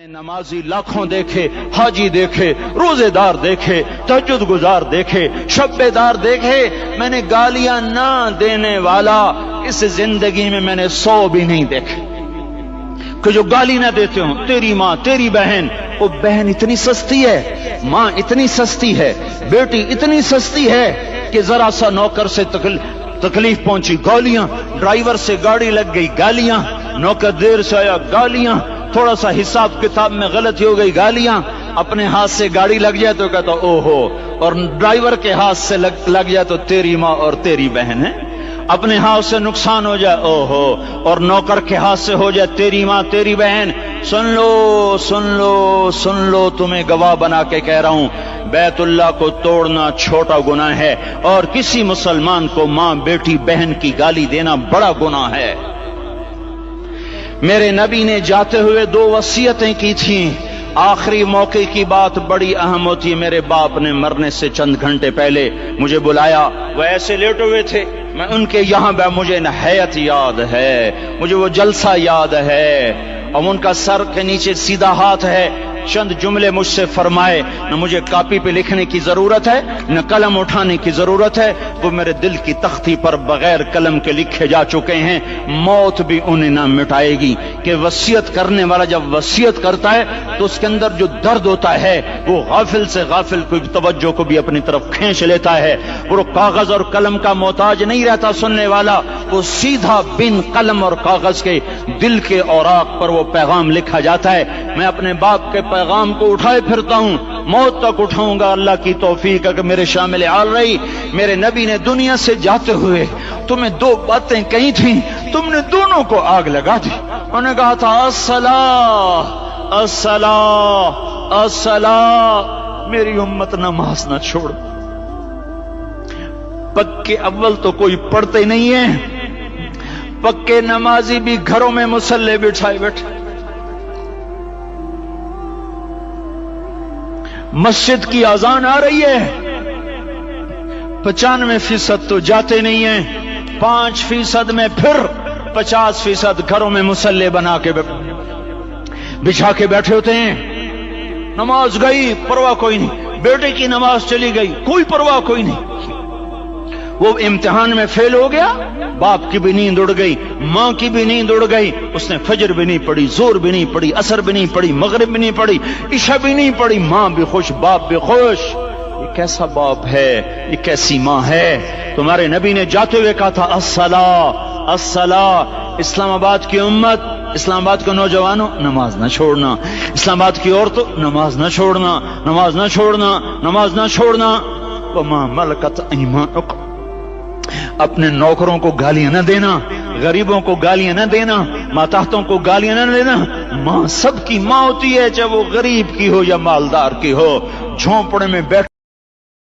نمازی لاکھوں دیکھے، حاجی دیکھے، روزے دار دیکھے، تہجد گزار دیکھے، شب بیدار دیکھے، میں نے گالیاں نہ دینے والا اس زندگی میں نے 100 بھی نہیں دیکھے کہ جو گالی نہ دیتے ہوں۔ تیری ماں، تیری بہن، وہ بہن اتنی سستی ہے، ماں اتنی سستی ہے، بیٹی اتنی سستی ہے کہ ذرا سا نوکر سے تکلیف پہنچی گالیاں، ڈرائیور سے گاڑی لگ گئی گالیاں، نوکر دیر سے آیا گالیاں، تھوڑا سا حساب کتاب میں غلطی ہو گئی گالیاں، اپنے ہاتھ سے گاڑی لگ جائے تو کہتا او ہو، اور ڈرائیور کے ہاتھ سے لگ جائے تو تیری ماں اور تیری بہن ہے، اپنے ہاتھ سے نقصان ہو جائے او ہو، اور نوکر کے ہاتھ سے ہو جائے تیری ماں تیری بہن۔ سن لو سن لو سن لو، تمہیں گواہ بنا کے کہہ رہا ہوں، بیت اللہ کو توڑنا چھوٹا گناہ ہے، اور کسی مسلمان کو ماں بیٹی بہن کی گالی دینا بڑا گناہ ہے۔ میرے نبی نے جاتے ہوئے 2 وصیتیں کی تھیں، آخری موقع کی بات بڑی اہم ہوتی ہے۔ میرے باپ نے مرنے سے چند گھنٹے پہلے مجھے بلایا، وہ ایسے لیٹے ہوئے تھے، میں ان کے یہاں مجھے نہایت یاد ہے، مجھے وہ جلسہ یاد ہے، اور ان کا سر کے نیچے سیدھا ہاتھ ہے۔ چند جملے مجھ سے فرمائے، نہ مجھے کاپی پہ لکھنے کی ضرورت ہے نہ قلم اٹھانے کی ضرورت ہے، وہ میرے دل کی تختی پر بغیر قلم کے لکھے جا چکے ہیں، موت بھی انہیں نہ مٹائے گی۔ کہ وصیت کرنے والا جب وصیت کرتا ہے تو اس کے اندر جو درد ہوتا ہے وہ غافل سے غافل کوئی توجہ کو بھی اپنی طرف کھینچ لیتا ہے، وہ کاغذ اور قلم کا محتاج نہیں رہتا سننے والا، وہ سیدھا بن قلم اور کاغذ کے دل کے اوراق پر وہ پیغام لکھا جاتا ہے۔ میں اپنے باپ کے پیغام کو اٹھائے پھرتا ہوں، موت تک اٹھاؤں گا، اللہ کی توفیق اگر میرے شامل حال رہی۔ میرے نبی نے دنیا سے جاتے ہوئے تمہیں 2 باتیں کہی تھیں، تم نے دونوں کو آگ لگا دی۔ انہوں نے کہا تھا الصلاۃ الصلاۃ الصلاۃ، میری امت نماز نہ چھوڑ۔ پکے اول تو کوئی پڑھتے نہیں ہیں، پکے نمازی بھی گھروں میں مصلے بٹھائے بیٹھے، مسجد کی اذان آ رہی ہے، 95% تو جاتے نہیں ہیں، 5% میں پھر 50% گھروں میں مصلے بنا کے بچھا کے بیٹھے ہوتے ہیں۔ نماز گئی پرواہ کوئی نہیں، بیٹے کی نماز چلی گئی کوئی پرواہ کوئی نہیں، وہ امتحان میں فیل ہو گیا، باپ کی بھی نیند اڑ گئی، ماں کی بھی نیند اڑ گئی، اس نے فجر بھی نہیں پڑھی، ظہر بھی نہیں پڑھی، عصر بھی نہیں پڑھی، مغرب بھی نہیں پڑھی، عشاء بھی نہیں پڑھی، ماں بھی خوش باپ بھی خوش۔ یہ کیسا باپ ہے، یہ کیسی ماں ہے؟ تمہارے نبی نے جاتے ہوئے کہا تھا الصلاۃ الصلاۃ۔ اسلام آباد کی امت، اسلام آباد کے نوجوانوں، نماز نہ چھوڑنا، اسلام آباد کی عورتوں، نماز نہ چھوڑنا، نماز نہ چھوڑنا، نماز نہ چھوڑنا۔ وما ملکت ایمانکم، اپنے نوکروں کو گالیاں نہ دینا، غریبوں کو گالیاں نہ دینا، ماتحتوں کو گالیاں نہ دینا۔ ماں سب کی ماں ہوتی ہے، چاہے وہ غریب کی ہو یا مالدار کی ہو۔ جھونپڑے میں بیٹھ